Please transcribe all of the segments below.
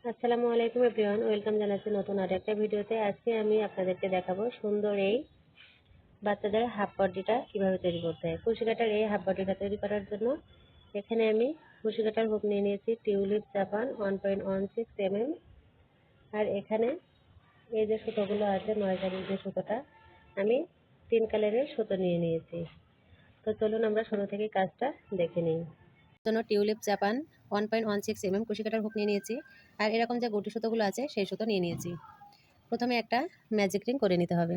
আসসালামু আলাইকুম everyone, welcome জানাচ্ছি নতুন আর একটা ভিডিওতে। আজকে আমি আপনাদেরকে দেখাবো সুন্দর এই বাচ্চাদের হাফ বডিটা কিভাবে তৈরি করতে হয়। কুশি কাটার এই হাফ বডিটা তৈরি করার জন্য এখানে আমি কুশি কাটার হুক নিয়ে নিয়েছি টিউলিপ জাপান 1.16 mm। আর এখানে এই যে সুতোগুলো আছে 9 জারির যে সুতোটা, আমি 3 কালারের সুতো নিয়ে নিয়েছি। তো চলুন আমরা শুরু থেকে কাজটা দেখে নিই। জন্য টিউলিপ জাপান 1.16 mm কুশি কাটার হুক নিয়ে নিয়েছি। আর এরকম যে গুটি সুতোগুলো আছে সেই সুতো নিয়ে নিয়েছি। প্রথমে একটা ম্যাজিক রিং করে নিতে হবে।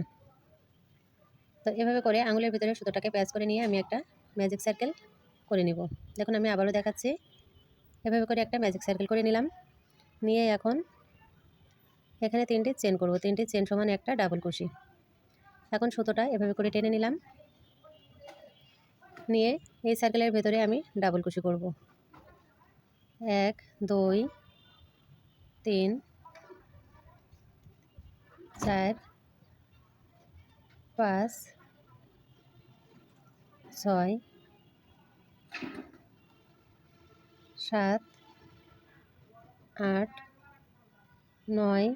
তো এভাবে করে আঙুলের ভিতরে সুতোটাকে প্যাচ করে নিয়ে আমি একটা ম্যাজিক সার্কেল করে নিব। দেখুন আমি আবারও দেখাচ্ছি। এভাবে করে একটা ম্যাজিক সার্কেল করে নিলাম। নিয়ে এখন এখানে 3টি চেন করব। 3টি চেন সমান একটা ডাবল কুশি। এখন সুতোটা এভাবে করে টেনে নিলাম। নিয়ে এই সার্কেলের ভেতরে আমি ডাবল কুশি করব। 1 2 3 4 5 6 7 8 9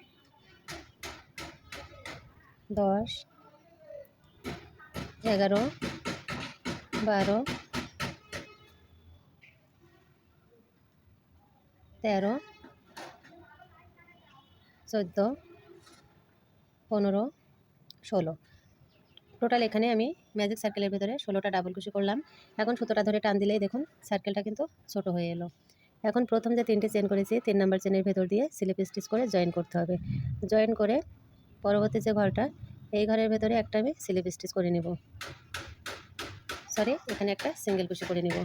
10 11 12 13 14 15 16। টোটাল এখানে আমি ম্যাজিক সার্কেলের ভিতরে 16টা ডাবল কুশি করলাম। এখন সুতোটা ধরে টান দিলেই দেখুন সার্কেলটা কিন্তু ছোট হয়ে এলো। এখন প্রথম যে 3টে চেন করেছি 3 নাম্বার চেনের ভেতর দিয়ে স্লিপ স্টিচ করে জয়েন করতে হবে। জয়েন করে পরবর্তী যে ঘরটা, এই ঘরের ভেতরে একটা আমি স্লিপ স্টিচ করে নিব। এখানে একটা সিঙ্গেল কুশি করে নিব।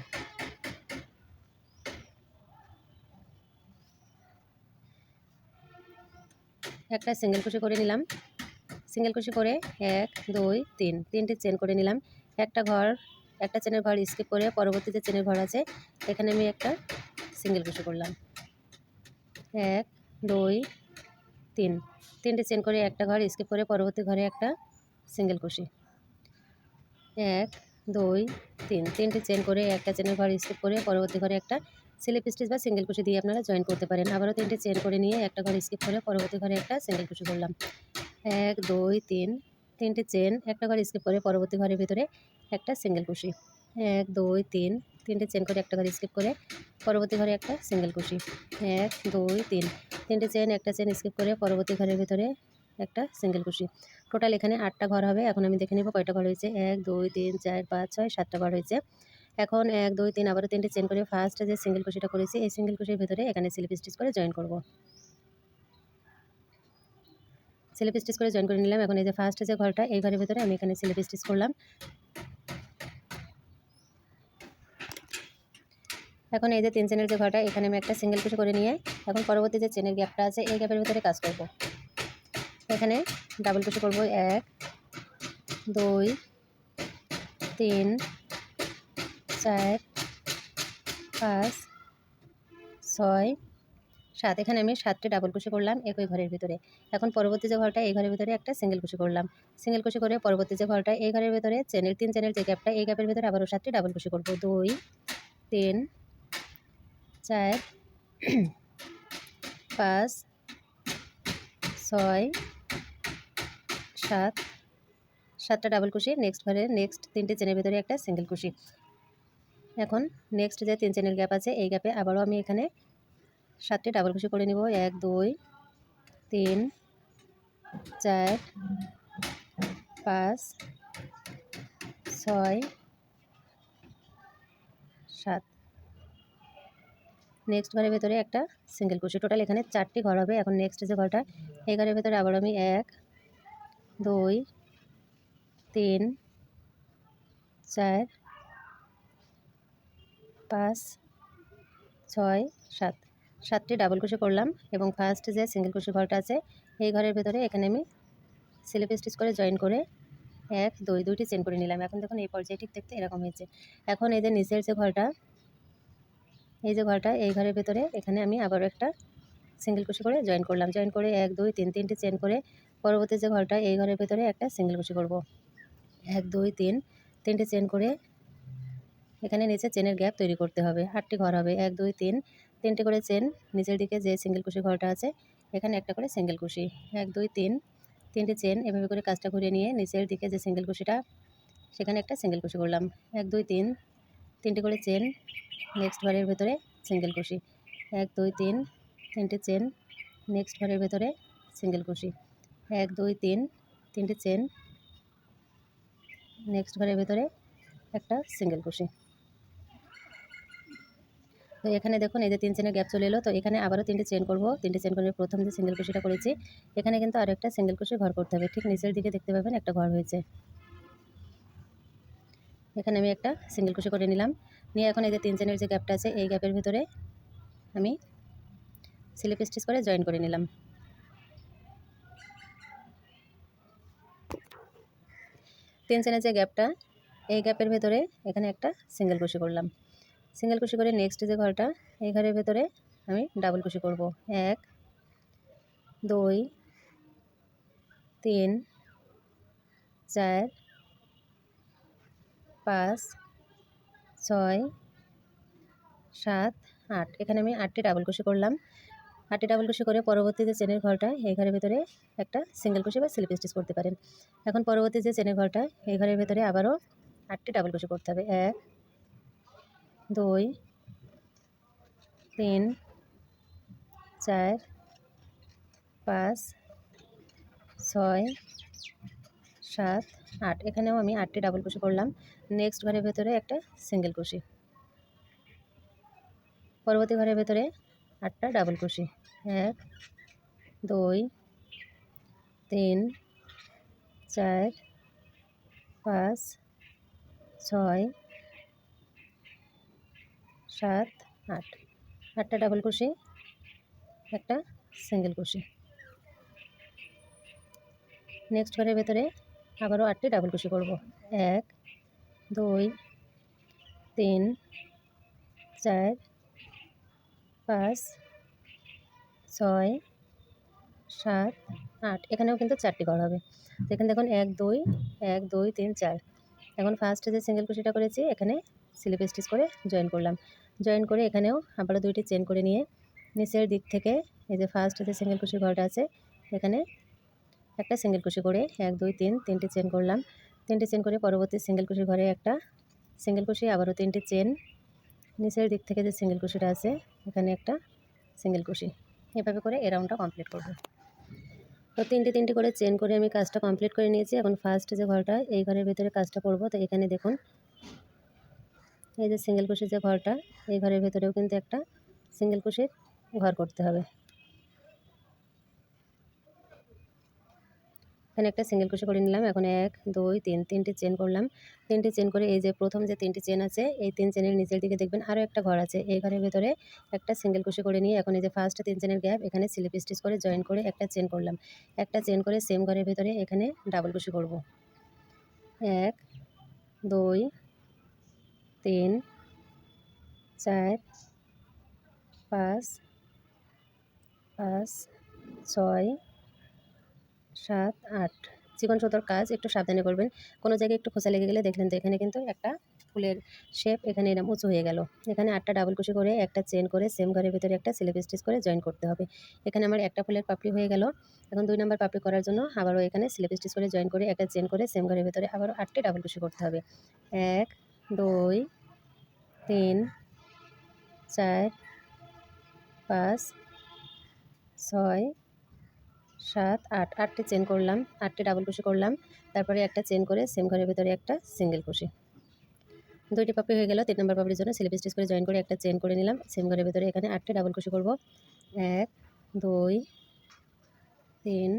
একটা সিঙ্গেল কুশি করে নিলাম। সিঙ্গেল কুশি করে 1 2 3 3টে চেন করে নিলাম। একটা চেনের ঘর স্কিপ করে পরবর্তী যে চেনের ঘর আছে এখানে আমি একটা সিঙ্গেল কুশি করলাম। 1 2 3 3টে চেন করে একটা ঘর স্কিপ করে পরবর্তী ঘরে একটা সিঙ্গেল কুশি। 1 2 3 3টে চেন করে একটা চেনের ঘর স্কিপ করে পরবর্তী ঘরে একটা স্লিপ স্টিচ বা সিঙ্গেল কুশি দিয়ে আপনারা জয়েন করতে পারেন। আবারও 3টে চেন করে নিয়ে একটা ঘর স্কিপ করে পরবর্তী ঘরে একটা সিঙ্গেল কুশি করলাম। 1 2 3 3টে চেন একটা ঘর স্কিপ করে পরবর্তী ঘরের ভিতরে একটা সিঙ্গেল কুশি। 1 2 3 3টে চেন করে একটা ঘর স্কিপ করে পরবর্তী ঘরে একটা সিঙ্গেল কুশি। 1 2 3 3টে চেন একটা চেন স্কিপ করে পরবর্তী ঘরের ভিতরে একটা সিঙ্গেল কুশি। টোটাল এখানে 8টা ঘর হবে। এখন আমি দেখে নেব কয়টা ঘর হয়েছে। 1 2 3 4 5 6 7টা ঘর হয়েছে। এখন 1 2 3 আবারও 3টে চেন করে ফার্স্ট যে সিঙ্গেল কুশিটা করেছি এই সিঙ্গেল কুশির ভিতরে এখানে স্লিপ স্টিচ করে জয়েন করব। স্লিপ স্টিচ করে জয়েন করে নিলাম। এখন এই যে ফার্স্ট যে ঘরটা এই ঘরের ভিতরে আমি এখানে স্লিপ স্টিচ করলাম। এখন এই যে 3 চেনের যে ঘরটা এখানে আমি একটা সিঙ্গেল কুশি করে নিয়ে এখন পরবর্তী যে চেনের গ্যাপটা আছে এই গ্যাপের ভিতরে কাজ করব। এখানে ডাবল কুশি করব 1 2 3 4 5 6 7। এখানে আমি 7টি ডাবল কুশি করলাম একই ঘরের ভিতরে। এখন পরবর্তী যে ঘরটা এই ঘরের ভিতরে একটা সিঙ্গেল কুশি করলাম। সিঙ্গেল কুশি করে পরবর্তী যে ঘরটা এই ঘরের ভিতরে 3 চেনের যে গ্যাপটা এই গ্যাপের ভিতরে আবারও 7টি ডাবল কুশি করব। 2 3 4 5 6 7 7টা ডাবল কুশি। নেক্সট 3টে চেনের ভিতরে একটা সিঙ্গেল কুশি। এখন নেক্সট যে 3 চেনের গ্যাপ আছে এই গ্যাপে আবারও আমি এখানে 7টি ডাবল কুশি করে নিব। 1 2 3 4 5 6 7। নেক্সট ঘরের ভেতরে একটা সিঙ্গেল কুশি। টোটাল এখানে 4টি ঘর হবে। এখন নেক্সট যে ঘরটা এই ঘরের ভেতরে আবার আমি 1 2 3 4 5 6 7 7টি ডাবল কুশি করলাম এবং ফার্স্ট যে সিঙ্গেল কুশি ঘরটা আছে এই ঘরের ভেতরে এখানে আমি স্লিপ স্টিচ করে জয়েন করে 1 2 2টি চেন করে নিলাম। এখন দেখুন এই পর্যায়ে ঠিক দেখতে এরকম হয়েছে। এখন এই যে নিচের যে ঘরটা এই ঘরের ভেতরে এখানে আমি আবারও একটা সিঙ্গেল কুশি করে জয়েন করলাম। জয়েন করে 1 2 3 3টে চেন করে পরবর্তী যে ঘরটা এই ঘরের ভেতরে একটা সিঙ্গেল কুশি করব। 1 2 3 3টে চেন করে এখানে নিচে চেনের গ্যাপ তৈরি করতে হবে। 8টি ঘর হবে। 1 2 3 তিনটে করে চেন, নিচের দিকে যে সিঙ্গেল কুশি ঘরটা আছে এখানে একটা করে সিঙ্গেল কুশি, 1 2 3, তিনটে চেন এভাবে করে কাজটা ঘুরিয়ে নিয়ে নিচের দিকে যে সিঙ্গেল কুশিটা সেখানে একটা সিঙ্গেল কুশি করলাম, 1 2 3, তিনটে করে চেন, নেক্সট ঘরের ভেতরে সিঙ্গেল কুশি, 1 2 3, তিনটে চেন, নেক্সট ঘরের ভেতরে সিঙ্গেল কুশি, 1 2 3, তিনটে চেন, নেক্সট ঘরের ভেতরে একটা সিঙ্গেল কুশি। তো এখানে দেখুন এই যে 3 চেনের গ্যাপ চলে এলো, তো এখানে আবারও তিনটে চেন করব। তিনটে চেন করে প্রথম যে সিঙ্গেল কুশিটা করেছি এখানে কিন্তু আরও একটা সিঙ্গেল কুশি ঘর করতে হবে। ঠিক নিচের দিকে দেখতে পাবেন একটা ঘর হয়েছে, এখানে আমি একটা সিঙ্গেল কুশি করে নিলাম। নিয়ে এখন এই যে 3 চেনের যে গ্যাপটা আছে এই গ্যাপের ভিতরে আমি স্লিপ স্টিচ করে জয়েন করে নিলাম। 3 চেনের যে গ্যাপটা এই গ্যাপের ভেতরে এখানে একটা সিঙ্গেল কুশি করলাম। সিঙ্গেল কুশি করে নেক্সট যে ঘরটা এই ঘরের ভেতরে আমি ডাবল কুশি করব, 1 2 3 4 5 6 7 8, এখানে আমি 8টি ডাবল কুশি করলাম। 8টি ডাবল কুশি করে পরবর্তী যে চেনের ঘরটা এই ঘরের ভেতরে একটা সিঙ্গেল কুশি বা স্লিপ স্টিচ করতে পারেন। এখন পরবর্তী যে চেনের ঘরটা এই ঘরের ভেতরে আবারও 8টি ডাবল কুশি করতে হবে, 1 2 3 4 5 6 7 8, এখানেও আমি 8টি ডাবল কুশি করলাম। নেক্সট ঘরের ভেতরে একটা সিঙ্গেল কুশি, পরবর্তী ঘরের ভেতরে 8টা ডাবল কুশি, 1 2 3 4 5 6 7 8, 8টা ডাবল কুশি, একটা সিঙ্গেল কুশি। নেক্সট ঘরের ভেতরে আবারও 8টি ডাবল কুশি করব, 1 2 3 4 5 6 7 8, এখানেও কিন্তু 4টি ঘর হবে। তো এখানে দেখুন 1 2 1 2 3 4, এখন ফার্স্টে যে সিঙ্গেল কুশিটা করেছি এখানে স্লিপ স্টিচ করে জয়েন করলাম। জয়েন করে এখানেও আবারও 2টি চেন করে নিয়ে নিচের দিক থেকে এই যে ফার্স্ট যে সিঙ্গেল কুশির ঘরটা আছে এখানে একটা সিঙ্গেল কুশি করে 1 2 3, তিনটে চেন করলাম। তিনটে চেন করে পরবর্তী সিঙ্গেল কুশির ঘরে একটা সিঙ্গেল কুশি, আবারও তিনটে চেন, নিচের দিক থেকে যে সিঙ্গেল কুশিটা আছে এখানে একটা সিঙ্গেল কুশি, এভাবে করে এই রাউন্ডটা কমপ্লিট করব। তো তিনটে করে চেন করে আমি কাজটা কমপ্লিট করে নিয়েছি। এখন ফার্স্ট যে ঘরটা এই ঘরের ভেতরে কাজটা করব। তো এখানে দেখুন এই যে সিঙ্গেল কুশির যে ঘরটা এই ঘরের ভেতরেও কিন্তু একটা সিঙ্গেল কুশির ঘর করতে হবে। এখানে একটা সিঙ্গেল কুশি করে নিলাম। এখন 1 2 3, তিনটে চেন করলাম। তিনটে চেন করে এই যে প্রথম যে 3টি চেন আছে এই 3 চেনের নিচের দিকে দেখবেন আরও একটা ঘর আছে। এই ঘরের ভেতরে একটা সিঙ্গেল কুশি করে নিয়ে এখন এই যে ফার্স্ট 3 চেনের গ্যাপ এখানে স্লিপ স্টিচ করে জয়েন করে একটা চেন করলাম। একটা চেন করে সেম ঘরের ভেতরে এখানে ডাবল কুশি করব, 1 2 3 4 5 5 6 7 8, চিকন সুতোর কাজ একটু সাবধানে করবেন। কোনো জায়গায় একটু খোঁচা লেগে গেলে দেখলেন তো এখানে কিন্তু একটা ফুলের শেপ এখানে এরকম উঁচু হয়ে গেল। এখানে 8টা ডাবল কুশি করে একটা চেন করে সেম ঘরের ভিতরে একটা স্লিপ স্টিচ করে জয়েন করতে হবে। এখানে আমার একটা ফুলের পাপড়ি হয়ে গেল। এখন 2 নম্বর পাপড়ি করার জন্য আবারও এখানে স্লিপ স্টিচ করে জয়েন করে একটা চেন করে সেম ঘরের ভিতরে আবারও 8টি ডাবল কুশি করতে হবে, 1 2 3 4 5 6 7 8, 8টি চেন করলাম, 8টি ডাবল কুশি করলাম। তারপরে একটা চেন করে সেম ঘরের ভিতরে একটা সিঙ্গেল কুশি। 2টি পাপড়ি হয়ে গেল। 3 নম্বর পাপড়ির জন্য স্লিপ স্টিচ করে জয়েন করে একটা চেন করে নিলাম। সেম ঘরের ভিতরে এখানে 8টি ডাবল কুশি করব, 1 2 3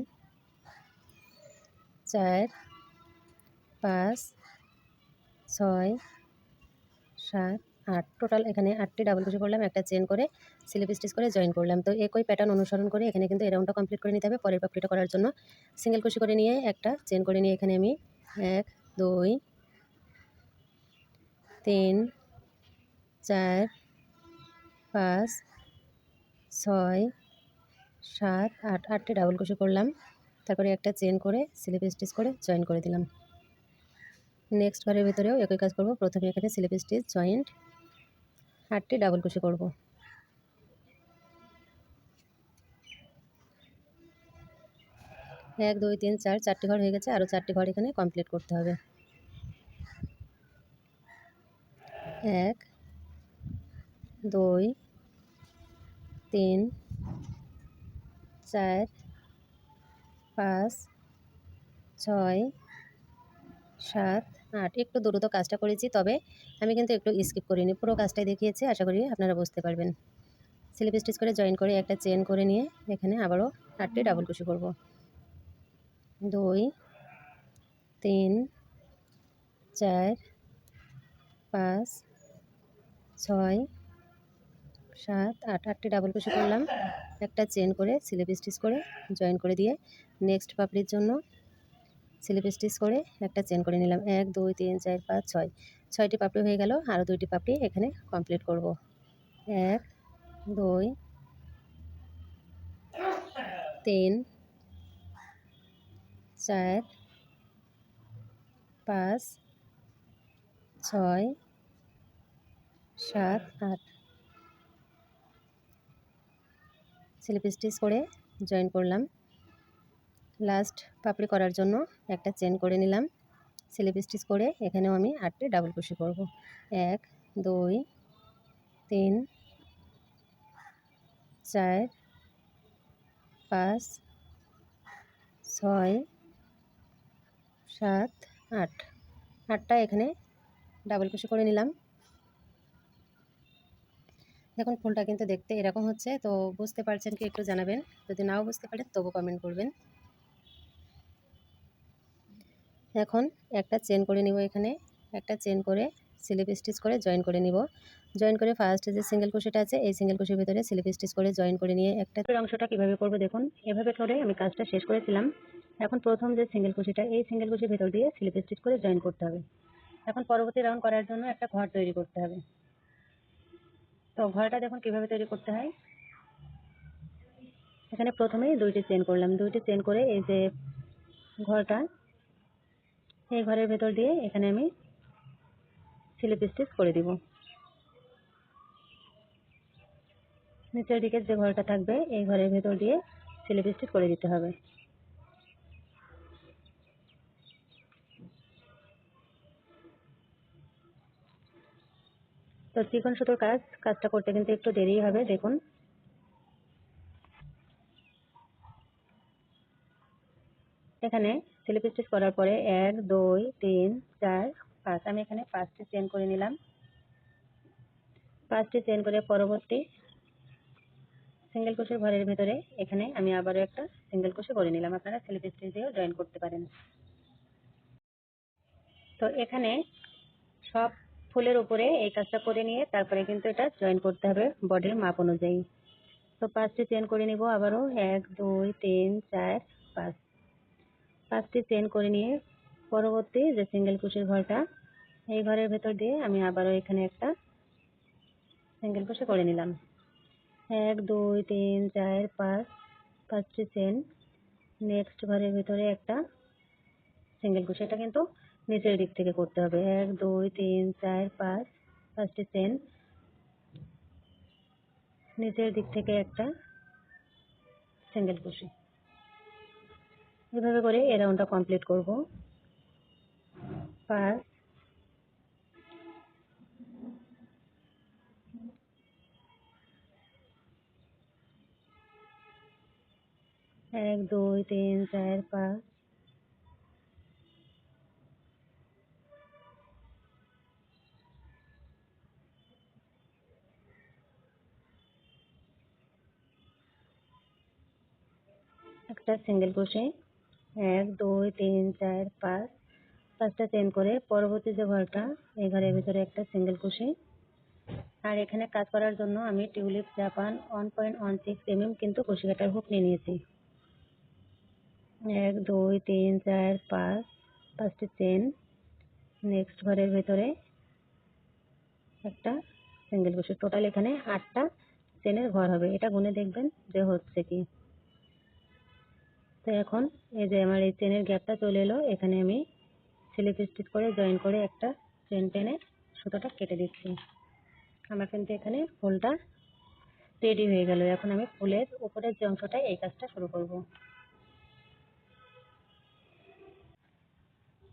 4 5 6 7 8, টোটাল এখানে 8টি ডাবল কুশি করলাম। একটা চেন করে স্লিপ স্টিচ করে জয়েন করলাম। তো একই প্যাটার্ন অনুসরণ করে এখানে কিন্তু এই রাউন্ডটা কমপ্লিট করে নিতে হবে। পরের পাপড়িটা করার জন্য সিঙ্গেল কুশি করে নিয়ে একটা চেন করে নিয়ে এখানে আমি 1 2 3 4 5 6 7 8, 8টি ডাবল কুশি করলাম। তারপরে একটা চেন করে স্লিপ স্টিচ করে জয়েন করে দিলাম। নেক্সট ঘরের ভিতরেও একই কাজ করব। প্রথমে এখানে স্লিপ স্টিচ জয়েন্ট 8টি ডাবল কুশি করব। 1 2 3 4 চারটি ঘর হয়ে গেছে, আরও চারটি ঘর এখানে কমপ্লিট করতে হবে। 1 2 3 4 5 6 7 8। একটু দ্রুত কাজটা করেছি, তবে আমি কিন্তু একটু স্কিপ করিনি, পুরো কাজটাই দেখিয়েছি। আশা করি আপনারা বুঝতে পারবেন। স্লিপ স্টিচ করে জয়েন করে একটা চেন করে নিয়ে এখানে আবারও 8টি ডাবল কুশি করব। 2 3 4 5 6 7 8। 8টি ডাবল কুশি করলাম, একটা চেন করে স্লিপ স্টিচ করে জয়েন করে দিয়ে নেক্সট পাপড়ির জন্য স্লিপ স্টিচ করে একটা চেন করে নিলাম। 1 2 3 4 5 6। 6টি পাপড়ি হয়ে গেল, আরও 2টি পাপড়ি এখানে কমপ্লিট করব। 1 2 3 4 5 6 7 8। স্লিপ স্টিচ করে জয়েন করলাম। লাস্ট পাপড়ি করার জন্য একটা চেন করে নিলাম। স্লিপ স্টিচ করে এখানেও আমি 8টি ডাবল কুশি করব। 1 2 3 4 5 6 7 8। 8টা এখানে ডাবল কুশি করে নিলাম। দেখুন ফুলটা কিন্তু দেখতে এরকম হচ্ছে, তো বুঝতে পারছেন কি একটু জানাবেন, যদি নাও বুঝতে পারেন তবু কমেন্ট করবেন। এখন একটা চেন করে নিব, এখানে একটা চেন করে স্লিপ স্টিচ করে জয়েন করে নিব। জয়েন করে ফার্স্ট যে সিঙ্গেল কুশিটা আছে এই সিঙ্গেল কুশির ভিতরে স্লিপ স্টিচ করে জয়েন করে নিয়ে একটা অংশটা কিভাবে করব দেখুন। এভাবে করে আমি কাজটা শেষ করেছিলাম। এখন প্রথম যে সিঙ্গেল কুশিটা এই সিঙ্গেল কুশির ভিতর দিয়ে স্লিপ স্টিচ করে জয়েন করতে হবে। এখন পরবর্তী রাউন্ড করার জন্য একটা ঘর তৈরি করতে হবে। তো ঘরটা দেখুন কিভাবে তৈরি করতে হয়। এখানে প্রথমেই 2টি চেন করলাম, 2টি চেন করে এই যে ঘরটা এই ঘরের ভেতর দিয়ে এখানে আমি স্লিপ স্টিচ করে দিব। নিচের দিকে যে ঘরটা থাকবে এই ঘরের ভেতর দিয়ে স্লিপ স্টিচ করে দিতে হবে। তো চিকন সুতোর কাজটা করতে কিন্তু একটু দেরি হবে। দেখুন এখানে স্লিপ স্টিচ করার পরে 1 2 3 4 5 আমি এখানে 5টি চেন করে নিলাম। 5টি চেন করে পরবর্তী সিঙ্গেল কুশির ঘরের ভিতরে এখানে আমি আবারও একটা সিঙ্গেল কুশি করে নিলাম। আপনারা স্লিপ স্টিচ দিয়েও জয়েন করতে পারেন। তো এখানে সব ফুলের উপরে এই কাজটা করে নিয়ে তারপরে কিন্তু এটা জয়েন করতে হবে বডির মাপ অনুযায়ী। তো 5টি চেন করে নিব আবারও 1 2 3 4 5। 5টি চেন করে নিয়ে পরবর্তী যে সিঙ্গেল কুশির ঘরটা এই ঘরের ভেতর দিয়ে আমি আবারও এখানে একটা সিঙ্গেল কুশি করে নিলাম। 1 2 3 4 5। 5টি চেন নেক্সট ঘরের ভিতরে একটা সিঙ্গেল কুশি, এটা কিন্তু নিচের দিক থেকে করতে হবে। 1 2 3 4 5। 5টি চেন নিচের দিক থেকে একটা সিঙ্গেল কুশি। এভাবে করে এই রাউন্ডটা কমপ্লিট করব। 5 1 2 3 4 5। একটা সিঙ্গেল কুশি 1 2 3 4 5। 5টা চেন করে পরবর্তী যে ঘরটা এই ঘরের ভিতরে একটা সিঙ্গেল কুশি। আর এখানে কাজ করার জন্য আমি টিউলিপ জাপান 1.16 mm কিন্তু কুশি কাটার হুক নিয়ে নিয়েছি। 1 2 3 4 5। 5টি চেন নেক্সট ঘরের ভিতরে একটা সিঙ্গেল কুশি। টোটাল এখানে 8টা চেনের ঘর হবে, এটা গুনে দেখবেন যে হচ্ছে কি। তো এখন এই যে আমার এই চেনের গ্যাপটা চলে এলো, এখানে আমি স্লিপ স্টিচ করে জয়েন করে একটা চেন টেনে সুতোটা কেটে দিচ্ছি। আমার কিন্তু এখানে ফুলটা রেডি হয়ে গেল। এখন আমি ফুলের উপরের যে অংশটা এই কাজটা শুরু করব।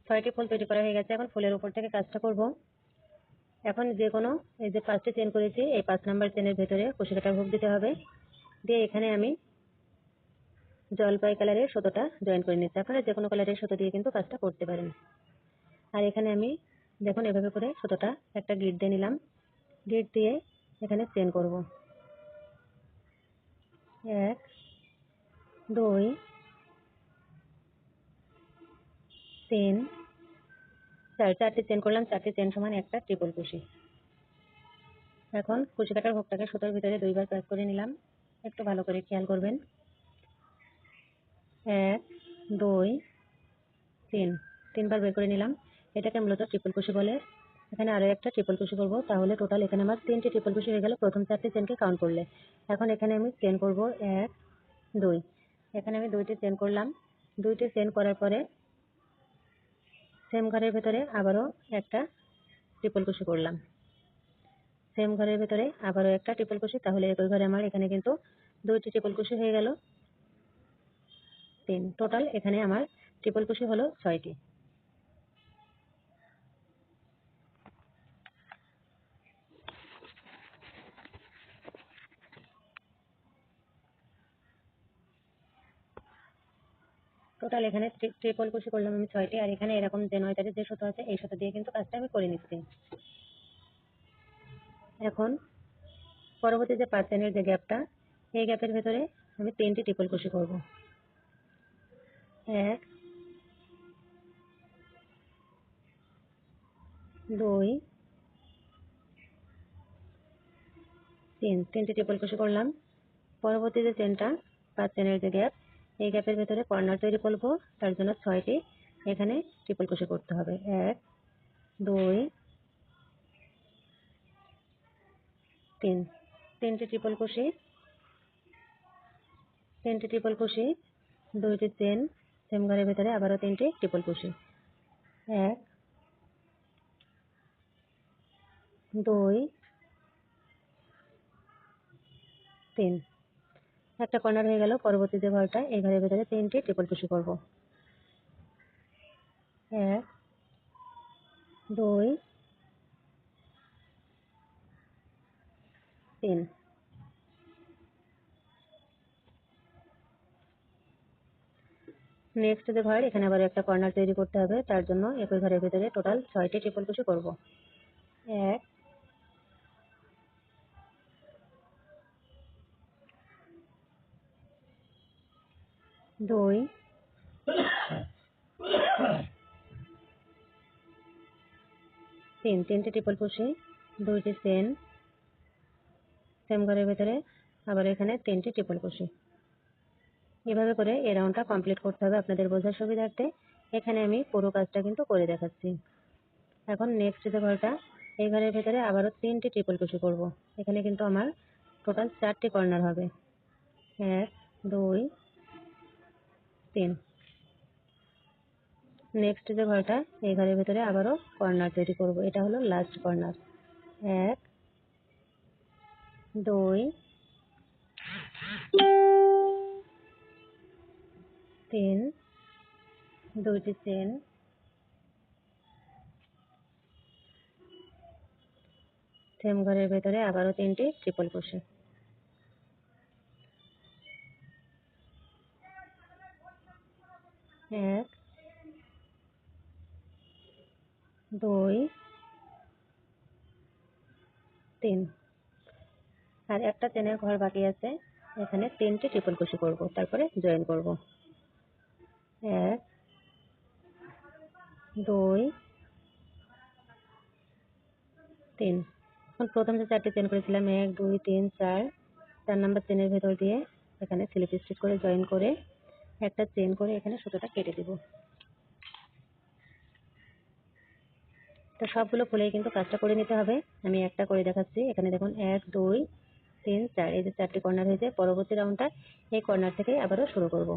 6টি ফুল তৈরি করা হয়ে গেছে। এখন ফুলের উপর থেকে কাজটা করব। এখন যে কোনো এই যে 5টি চেন করেছি, এই 5 নাম্বার চেনের ভেতরে কুশি কাটার হুক দিতে হবে। দিয়ে এখানে আমি জলপাই কালারের সুতোটা জয়েন করে নিচ্ছি। আপনারা যে কোনো কালারের সুতো দিয়ে কিন্তু কাজটা করতে পারেন। আর এখানে আমি দেখুন এভাবে করে সুতোটা একটা গিট দিয়ে নিলাম। গিট দিয়ে এখানে চেন করব। 1 2 3 4, 4টি চেন করলাম। 4টি চেন সমান একটা ট্রিপল কুশি। এখন কুশি কাটার হুকটাকে সুতোর ভিতরে 2বার প্রেস করে নিলাম। একটু ভালো করে খেয়াল করবেন। 1 2 3, 3বার বের করে নিলাম। এটাকে মূলত ট্রিপল কুশি বলে। এখানে আরো একটা ট্রিপল কুশি করব, তাহলে টোটাল এখানে আমার 3টি ট্রিপল কুশি হয়ে গেল প্রথম 4টি চেনকে কাউন্ট করলে। এখন এখানে আমি চেন করব 1 2, এখানে আমি 2টি চেন করলাম। 2টি চেন করার পরে সেম ঘরের ভেতরে আবারও একটা ট্রিপল কুশি করলাম। সেম ঘরের ভেতরে আবারও একটা ট্রিপল কুশি, তাহলে একই ঘরে আমার এখানে কিন্তু 2টি ট্রিপল কুশি হয়ে গেল। 3, টোটাল এখানে আমার ট্রিপল কুশি হলো 6টি। টোটাল এখানে ট্রিপল কুশি করলাম আমি 6টি। আর এখানে এরকম যে 9 তারের যে সুতো আছে এই সুতো দিয়ে কিন্তু কাজটা আমি করে নিচ্ছি। এখন পরবর্তী যে 5 চেনের যে গ্যাপটা, এই গ্যাপের ভেতরে আমি 3টি ট্রিপল কুশি করব। 1 2 3, 3টি ট্রিপল কুশি করলাম। পরবর্তী যে চেনটা 5 চেনের যে গ্যাপ, এই গ্যাপের ভেতরে কর্নার তৈরি করব। তার জন্য 6টি এখানে ট্রিপল কুশি করতে হবে। 1 2 3, 3টি ট্রিপল কুশি, 3টি ট্রিপল কুশি, 2টি চেন, সেম ঘরের ভেতরে আবারও 3টি ট্রিপল কুশি। 1 2 3, একটা কর্নার হয়ে গেল। পরবর্তী যে ঘরটা, এই ঘরের ভেতরে 3টি ট্রিপল কুশি করব। 1 2 3। নেক্সট যে ঘর, এখানে আবার একটা কর্নার তৈরি করতে হবে। তার জন্য একই ঘরের ভেতরে টোটাল 6টি ট্রিপল কুশি করব। 1 2 3, 3টি ট্রিপল কুশি, 2টি চেন, সেম ঘরের ভেতরে আবার এখানে 3টি ট্রিপল কুশি। এভাবে করে এই রাউন্ডটা কমপ্লিট করতে হবে আপনাদের বোঝার সুবিধার্থে। এখানে আমি পুরো কাজটা কিন্তু করে দেখাচ্ছি। এখন নেক্সট যে ঘরটা, এই ঘরের ভেতরে আবারও 3টি ট্রিপল কুশি করব। এখানে কিন্তু আমার টোটাল 4টি কর্নার হবে। 1 2 3। নেক্সট যে ঘরটা, এই ঘরের ভেতরে আবারও কর্নার তৈরি করব। এটা হলো লাস্ট কর্নার। 1 2 3, 2টি চেন, সেম ঘরের ভেতরে আবারও 3টি ট্রিপল কুশি। 1 2 3। আর একটা চেনের ঘর বাকি আছে, এখানে 3টি ট্রিপল কুশি করব, তারপরে জয়েন করব। 1 2 3। এখন প্রথম যে 4টি চেন করেছিলাম 1 2 3 4, 4 নাম্বার চেনের ভেতর দিয়ে এখানে স্লিপ স্টিচ করে জয়েন করে একটা চেন করে এখানে সুতোটা কেটে দেব। তো সবগুলো ফুলেই কিন্তু কাজটা করে নিতে হবে। আমি একটা করে দেখাচ্ছি। এখানে দেখুন 1 2 3 4, এই যে 4টি কর্নার হয়েছে। পরবর্তী রাউন্ডটা এই কর্নার থেকে আবারও শুরু করব।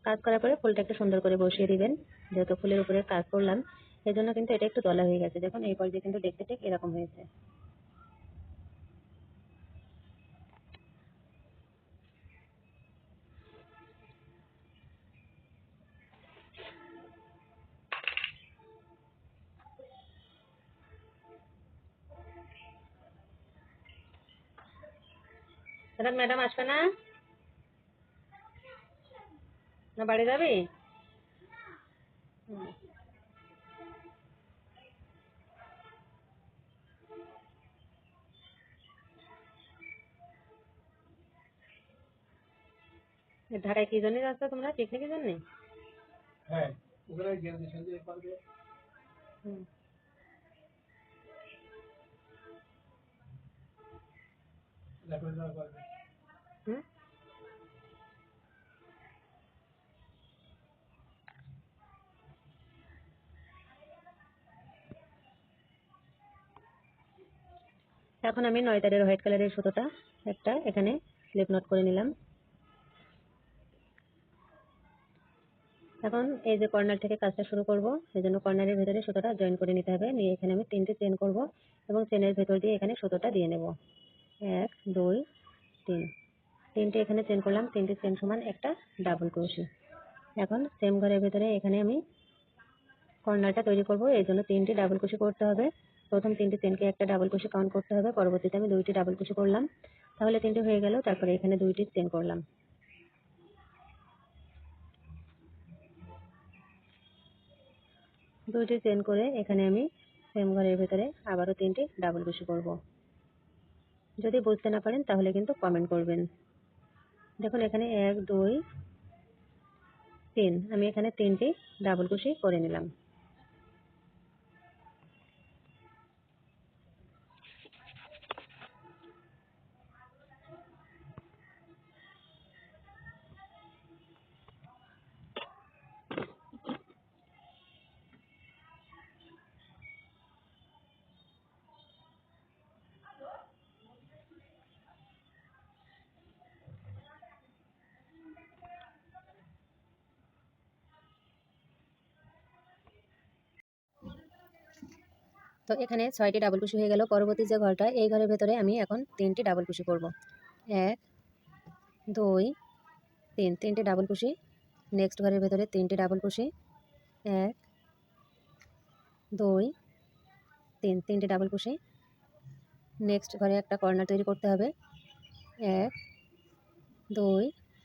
কাজ করার পরে ফুলটা একটু সুন্দর করে বসিয়ে দিবেন। যেহেতু ফুলের উপরে কাজ করলাম, এই জন্য কিন্তু এটা একটু দলা হয়ে গেছে। দেখুন এই পর্যায়ে কিন্তু দেখতে ঠিক এরকম হয়েছে। রাত ম্যাডাম আসবে না? না বাড়ি যাবি? ঢাকায় কি জন্য যাচ্ছ তোমরা, পিকনিকের জন্য? হ্যাঁ, ওখানে গিয়ে যে পারবে। হুম। লেখাপড়া যাওয়া পারবে। হুম। এখন আমি 9 তারের হোয়াইট কালারের সুতোটা একটা এখানে স্লিপ নট করে নিলাম। এখন এই যে কর্নার থেকে কাজটা শুরু করব, সেজন্য কর্নারের ভেতরে সুতোটা জয়েন করে নিতে হবে। নিয়ে এখানে আমি 3টে চেন করব এবং চেনের ভেতর দিয়ে এখানে সুতোটা দিয়ে নেব। 1 2 3, 3টে এখানে চেন করলাম। 3টে চেন সমান একটা ডাবল ক্রোশে। এখন সেম ঘরের ভেতরে এখানে আমি কর্নারটা তৈরি করব, এই জন্য 3টে ডাবল ক্রোশে করতে হবে। প্রথম 3টে চেনকে একটা ডাবল ক্রোশে কাউন্ট করতে হবে, পরবর্তীতে আমি 2টি ডাবল ক্রোশে করলাম, তাহলে 3টে হয়ে গেল। তারপরে এখানে 2টি চেন করলাম, 2টি চেন করে এখানে আমি সেম ঘরের ভেতরে আবারও 3টে ডাবল ক্রোশে করব। যদি বুঝতে না পারেন তাহলে কিন্তু কমেন্ট করবেন। দেখুন এখানে 1 2 3, আমি এখানে 3টে ডাবল ক্রোশে করে নিলাম। তো এখানে 6টি ডাবল কুশি হয়ে গেল। পরবর্তী যে ঘরটা, এই ঘরের ভেতরে আমি এখন 3টি ডাবল কুশি করব। 1 2 3, 3টে ডাবল কুশি। নেক্সট ঘরের ভেতরে 3টে ডাবল কুশি। 1 2 3, 3টে ডাবল কুশি। নেক্সট ঘরে একটা কর্নার তৈরি করতে হবে। 1 2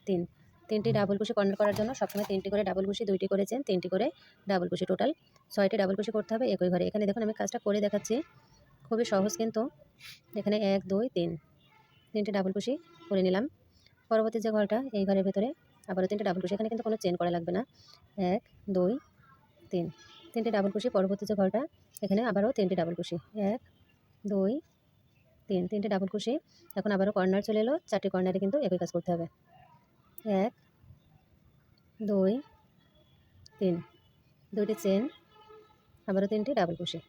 3, 3টি ডাবল কুশি কর্নার করার জন্য সবসময় 3টি করে ডাবল কুশি, 2টি করে চেন, 3টি করে ডাবল কুশি, টোটাল 6টি ডাবল কুশি করতে হবে একই ঘরে। এখানে দেখুন আমি কাজটা করে দেখাচ্ছি, খুবই সহজ কিন্তু। এখানে 1 2 3, 3টে ডাবল কুশি করে নিলাম। পরবর্তী যে ঘরটা, এই ঘরের ভেতরে আবারও 3টে ডাবল কুশি, এখানে কিন্তু কোনো চেন করা লাগবে না। 1 2 3, 3টে ডাবল কুশি। পরবর্তী যে ঘরটা, এখানে আবারও 3টে ডাবল কুশি। 1 2 3, 3টে ডাবল কুশি। এখন আবারও কর্নার চলে এলো, 4টি কর্নারে কিন্তু একই কাজ করতে হবে। 1 2 3, 2টি চেন, আবারও 3টি ডাবল কুশি।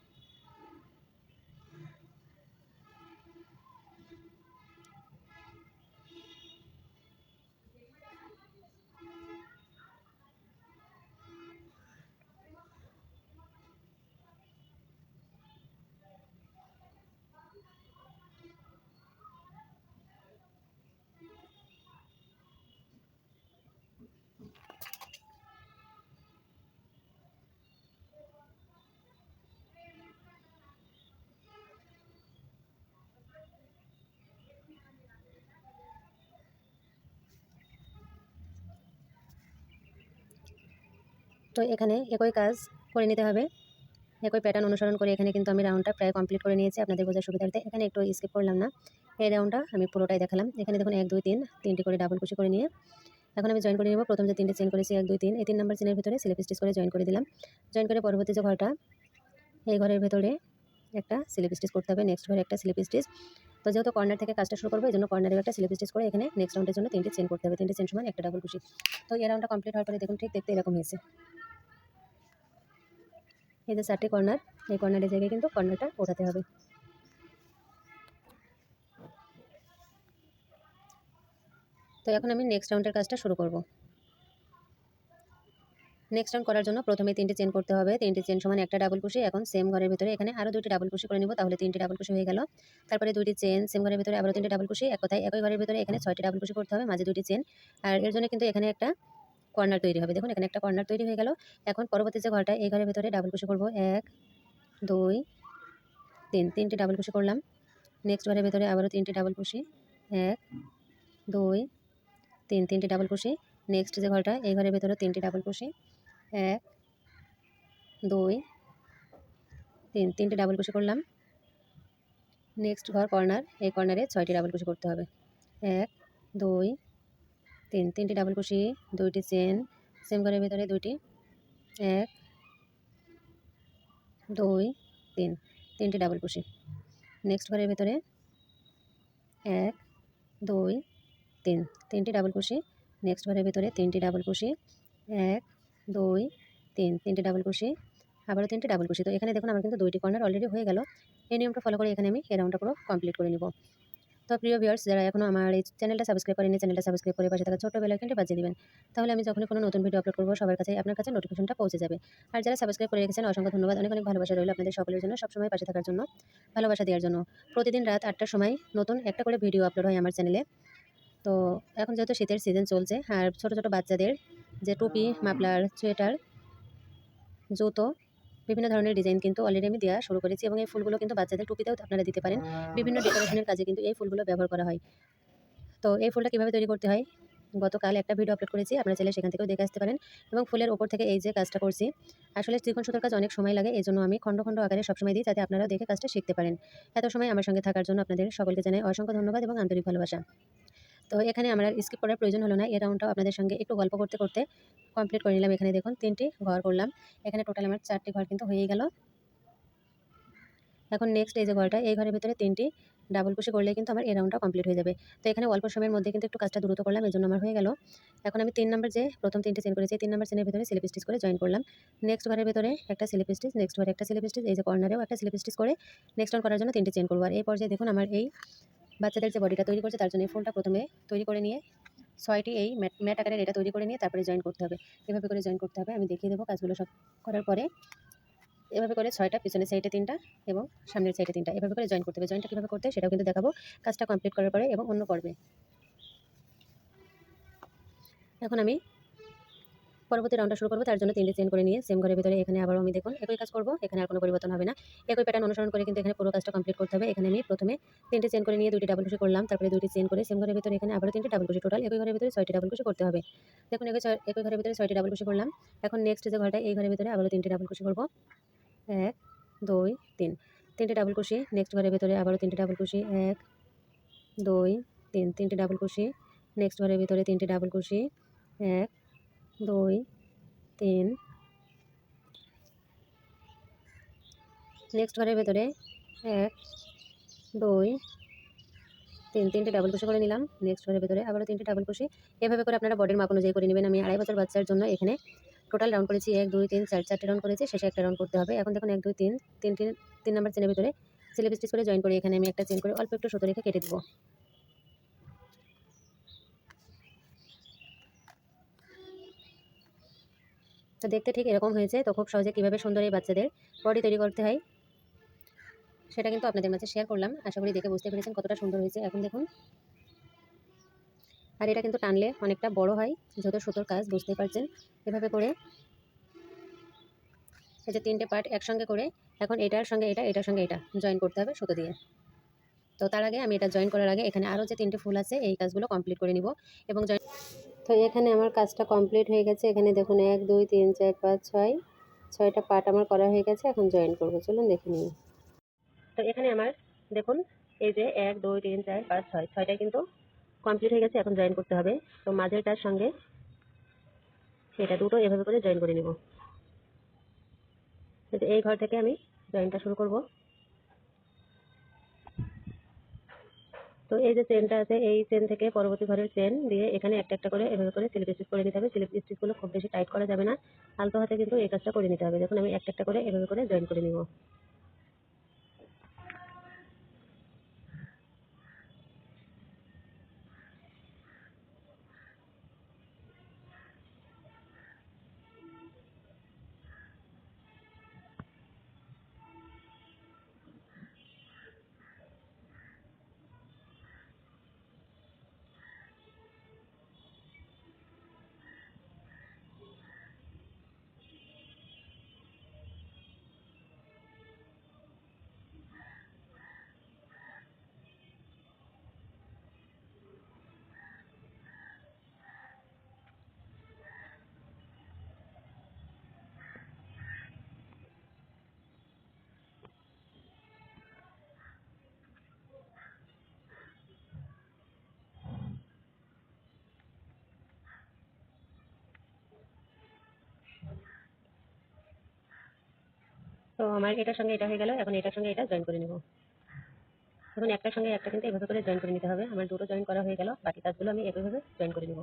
তো এখানে একই কাজ করে নিতে হবে, একই প্যাটার্ন অনুসরণ করে। এখানে কিন্তু আমি রাউন্ডটা প্রায় কমপ্লিট করে নিয়েছি আপনাদের বোঝার সুবিধার্থে। এখানে একটু স্কিপ করলাম না, এই রাউন্ডটা আমি পুরোটাই দেখালাম। এখানে দেখুন 1 2 3, 3টি করে ডাবল কুশি করে নিয়ে এখন আমি জয়েন করে নেব। প্রথম যে 3টে চেন করেছি 1 2 3, এই 3 নাম্বার চেনের ভিতরে স্লিপ স্টিচ করে জয়েন করে দিলাম। জয়েন করে পরবর্তী যে ঘরটা, এই ঘরের ভেতরে একটা স্লিপ স্টিচ করতে হবে, নেক্সট ঘরে একটা স্লিপ স্টিচ। তো যেহেতু কর্নার থেকে কাজটা শুরু করবো, এই জন্য কর্নারেও একটা স্লিপ স্টিচ করে এখানে নেক্সট রাউন্ডের জন্য 3টে চেন করতে হবে। 3টে চেন সমান একটা ডাবল কুশি। তো এই রাউন্ডটা কমপ্লিট হওয়ার পরে দেখুন ঠিক দেখতে এরকম হয়েছে। এই যে 4টি কর্নার, এই কর্নারের জায়গায় কিন্তু কর্নারটা ওঠাতে হবে। তো এখন আমি নেক্সট রাউন্ডের কাজটা শুরু করব। নেক্সট রাউন্ড করার জন্য প্রথমে 3টে চেন করতে হবে, 3টে চেন সমান একটা ডাবল কুশি। এখন সেম ঘরের ভিতরে এখানে আরও 2টি ডাবল কুশি করে নিব, তাহলে 3টি ডাবল কুশি হয়ে গেল। তারপরে 2টি চেন, সেম ঘরের ভিতরে আবারও 3টে ডাবল কুশি। এক কথায় একই ঘরের ভিতরে এখানে 6টি ডাবল কুশি করতে হবে, মাঝে 2টি চেন। আর এর জন্য কিন্তু এখানে একটা কর্নার তৈরি হবে। দেখুন এখানে একটা কর্নার তৈরি হয়ে গেল। এখন পরবর্তী যে ঘরটা, এই ঘরের ভিতরে ডাবল কুশি করব। 1 2 3, 3টে ডাবল কুশি করলাম। নেক্সট ঘরের ভিতরে আবারও 3টে ডাবল কুশি। 1 2 3 তিনটি ডাবল কুশি। নেক্সট যে ঘরটা এই ঘরের ভেতরে তিনটি ডাবল কুশি, 1 2 3 তিনটি ডাবল কুশি করলাম। নেক্সট ঘর কর্নার, এই কর্নারে 6টি ডাবল কুশি করতে হবে, 1 2 3 তিনটি ডাবল কুশি, 2টি চেন, সেম ঘরের ভেতরে 2টি, 1 2 3 তিনটি ডাবল কুশি। নেক্সট ঘরের ভেতরে 1 2 3 তিনটি ডাবল কুশি। নেক্সট ঘরের ভেতরে 3টি ডাবল কুশি, 1 2 3 তিনটি ডাবল কুশি, আবারও 3টি ডাবল কুশি। তো এখানে দেখুন আমার কিন্তু 2টি কর্নার অলরেডি হয়ে গেল। এই নিয়মটা ফলো করে এখানে আমি এই রাউন্ডটা পুরো কমপ্লিট করে নিব। তো প্রিয় ভিউয়ার্স, যারা এখনও আমার এই চ্যানেলটা সাবস্ক্রাইব করেনি, চ্যানেলটা সাবস্ক্রাইব করে পাশে থাকা ছোট্ট বেল আইকনটি বাজিয়ে দিবেন। তাহলে আমি যখনই কোনো নতুন ভিডিও আপলোড করব সবার কাছে আপনার কাছে নোটিফিকেশনটা পৌঁছে যাবে। আর যারা সাবস্ক্রাইব করে রেখেছেন অসংখ্য ধন্যবাদ। অনেক অনেক ভালোবাসা রইল আপনাদের সকলের জন্য, সবসময় পাশে থাকার জন্য, ভালোবাসা দেওয়ার জন্য। প্রতিদিন রাত 8টার সময় নতুন একটা করে ভিডিও আপলোড হয় আমার চ্যানেলে। তো এখন যেহেতু শীতের সিজন চলছে, আর ছোট ছোট বাচ্চাদের যে টুপি, মাফলার, সোয়েটার, জুতো, বিভিন্ন ধরনের ডিজাইন কিন্তু অলরেডি আমি দেওয়া শুরু করেছি, এবং এই ফুলগুলো কিন্তু বাচ্চাদের টুপিতেও আপনারা দিতে পারেন। বিভিন্ন ডেকোরেশনের কাজে কিন্তু এই ফুলগুলো ব্যবহার করা হয়। তো এই ফুলটা কীভাবে তৈরি করতে হয় গতকাল একটা ভিডিও আপলোড করেছি, আপনারা চাইলে সেখান থেকেও দেখে আসতে পারেন। এবং ফুলের ওপর থেকে এই যে কাজটা করছি, আসলে চিকন সুতোর কাজ অনেক সময় লাগে, এই জন্য আমি খণ্ড খণ্ড আকারে সবসময় দিই, যাতে আপনারা দেখে কাজটা শিখতে পারেন। এত সময় আমার সঙ্গে থাকার জন্য আপনাদের সকলকে জানাই অসংখ্য ধন্যবাদ এবং আন্তরিক ভালোবাসা। তো এখানে আমার আর স্কিপ করার প্রয়োজন হলো না, এই রাউন্ডটাও আপনাদের সঙ্গে একটু গল্প করতে করতে কমপ্লিট করে নিলাম। এখানে দেখুন 3টি ঘর করলাম, এখানে টোটাল আমার 4টি ঘর কিন্তু হয়েই গেল। এখন নেক্সট এই যে ঘরটা, এই ঘরের ভিতরে 3টি ডাবল কুশি করলে কিন্তু আমার এই রাউন্ডটা কমপ্লিট হয়ে যাবে। তো এখানে অল্প সময়ের মধ্যে কিন্তু একটু কাজটা দ্রুত করলাম, এজন্য আমার হয়ে গেল। এখন আমি 3 নাম্বার যে প্রথম 3টে চেন করেছি, 3 নাম্বার চেনের ভিতরে স্লিপ স্টিচ করে জয়েন করলাম। নেক্সট ঘরের ভিতরে একটা স্লিপ স্টিচ, নেক্সট ঘরে একটা স্লিপ স্টিচ, এই যে কর্নারেও একটা স্লিপ স্টিচ করে নেক্সট রাউন্ড করার জন্য 3টে চেন করব। আর এই পর্যায়ে দেখুন আমার এই বাচ্চাদের যে বডিটা তৈরি করছে তার জন্য এই ফুলটা প্রথমে তৈরি করে নিয়ে 6টি এই ম্যাট আকারের এটা তৈরি করে নিয়ে তারপরে জয়েন করতে হবে। এভাবে করে জয়েন করতে হবে, আমি দেখিয়ে দেবো কাজগুলো সব করার পরে। এভাবে করে 6টা, পিছনের সাইডে 3টা এবং সামনের সাইডে 3টা, এভাবে করে জয়েন করতে হবে। জয়েনটা কীভাবে করতে হয় সেটাও কিন্তু দেখাবো কাজটা কমপ্লিট করার পরে এবং অন্য পর্বে। এখন আমি পরবর্তী রাউন্ডটা শুরু করবো, তার জন্য 3টে চেন করে নিয়ে সেম ঘরের ভিতরে এখানে আবারও আমি দেখুন একই কাজ করব, এখানে আর কোনো পরিবর্তন হবে না। একই প্যাটার্ন অনুসরণ করে কিন্তু এখানে পুরো কাজটা কমপ্লিট করতে হবে। এখানে আমি প্রথমে 3টে চেন করে নিয়ে 2টি ডাবল কুশি করলাম, তারপরে 2টি চেন করে সেম ঘরের ভিতরে এখানে আবারও 3টি ডাবল কুশি, টোটাল একই ঘরের ভিতরে 6টি ডাবল কুশি করতে হবে। দেখুন একই ঘরের ভিতরে 6টি ডাবল কুশি করলাম। এখন নেক্সট যে ঘরটা, এই ঘরের ভিতরে আবারও 3টি ডাবল কুশি করব, 1 2 3 3টে ডাবল কুশি। নেক্সট ঘরের ভিতরে আবারও 3টি ডাবল কুশি, 1 2 3 3টে ডাবল কুশি। নেক্সট ঘরের ভিতরে 3টি ডাবল কুশি, 1 2 3। নেক্সট ঘরের ভেতরে 1 2 3 তিনটে ডাবল কুশি করে নিলাম। নেক্সট ঘরের ভেতরে আবারও 3টে ডাবল কুশি। এভাবে করে আপনারা বডির মাপ অনুযায়ী করে নেবেন। আমি 2.5 বছর বাচ্চার জন্য এখানে টোটাল রাউন্ড করেছি 1 2 3 4, 4টে রাউন্ড করেছি, শেষে একটা রাউন্ড করতে হবে। এখন দেখুন 1 2 3 3 নাম্বার চেনের ভিতরে স্লিপ স্টিচ করে জয়েন করে এখানে আমি একটা চেন করে অল্প একটু সুতো রেখে কেটে দেবো। তো দেখতে ঠিক এরকম হয়েছে। তো খুব সহজে কীভাবে সুন্দর এই বাচ্চাদের বডি তৈরি করতে হয় সেটা কিন্তু আপনাদের মাঝে শেয়ার করলাম। আশা করি দেখে বুঝতে পেরেছেন কতটা সুন্দর হয়েছে। এখন দেখুন, আর এটা কিন্তু টানলে অনেকটা বড় হয়, যত সুতোর কাজ বুঝতেই পারছেন। এভাবে করে এই যে 3টে পার্ট একসঙ্গে করে এখন এটার সঙ্গে এটা, এটার সঙ্গে এটা জয়েন করতে হবে সুতো দিয়ে। তো তার আগে আমি এটা জয়েন করার আগে এখানে আরও যে 3টে ফুল আছে এই কাজগুলো কমপ্লিট করে নিব এবং জয়েন। তো এখানে আমার কাজটা কমপ্লিট হয়ে গেছে। এখানে দেখুন 1 2 3 4 5 6 6টা পার্ট আমার করা হয়ে গেছে। এখন জয়েন করব, চলুন দেখে নিই। তো এখানে আমার দেখুন এই যে 1 2 3 4 5 6 6টাই কিন্তু কমপ্লিট হয়ে গেছে। এখন জয়েন করতে হবে। তো মাঝেরটার সঙ্গে এটা দুটো এভাবে করে জয়েন করে নেব। এই ঘর থেকে আমি জয়েনটা শুরু করব। তো এই যে চেনটা আছে, এই চেন থেকে পরবর্তী ঘরের চেন দিয়ে এখানে একটা একটা করে এভাবে করে স্লিপ স্টিচ করে নিতে হবে। স্লিপ স্টিচগুলো খুব বেশি টাইট করা যাবে না, আলতো হাতে কিন্তু এই কাজটা করে নিতে হবে। দেখুন আমি একটা একটা করে এভাবে করে জয়েন করে নিব। তো আমার এটার সঙ্গে এটা হয়ে গেল, এখন এটার সঙ্গে এটা জয়েন করে নেব। এখন একটার সঙ্গে একটা কিন্তু এভাবে করে জয়েন করে নিতে হবে। আমার দুটো জয়েন করা হয়ে গেল, বাকি কাজগুলো আমি একইভাবে জয়েন করে নেব।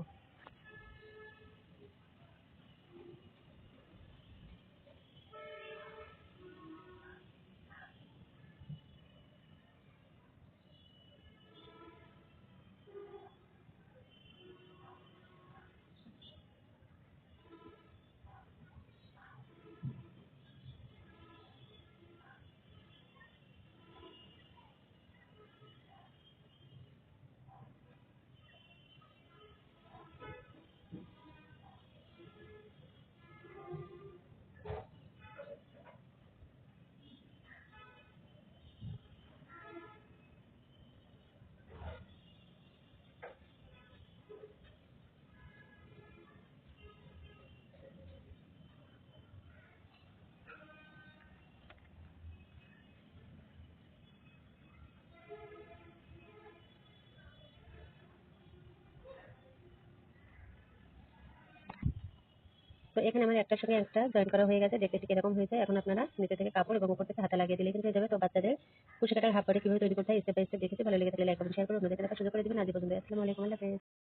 তো এখানে আমার একটার সঙ্গে একটা জয়েন করা হয়ে গেছে, দেখতে ঠিক এরকম হয়েছে। এখন আপনারা নিচে থেকে কাপড় এবং উপর থেকে হাতা লাগিয়ে দিলে কিন্তু হয়ে যাবে। তো বাচ্চাদের কুশি কাটার হাফ প্যান্ট কিভাবে তৈরি করতে হয় স্টেপ বাই স্টেপ দেখেছি। ভালো লেগে থাকলে লাইক কমেন্ট শেয়ার করে অন্যদের দেখার সুযোগ করে দিবেন। আজ এই পর্যন্ত। আসসালামু আলাইকুম, আল্লাহ হাফেজ।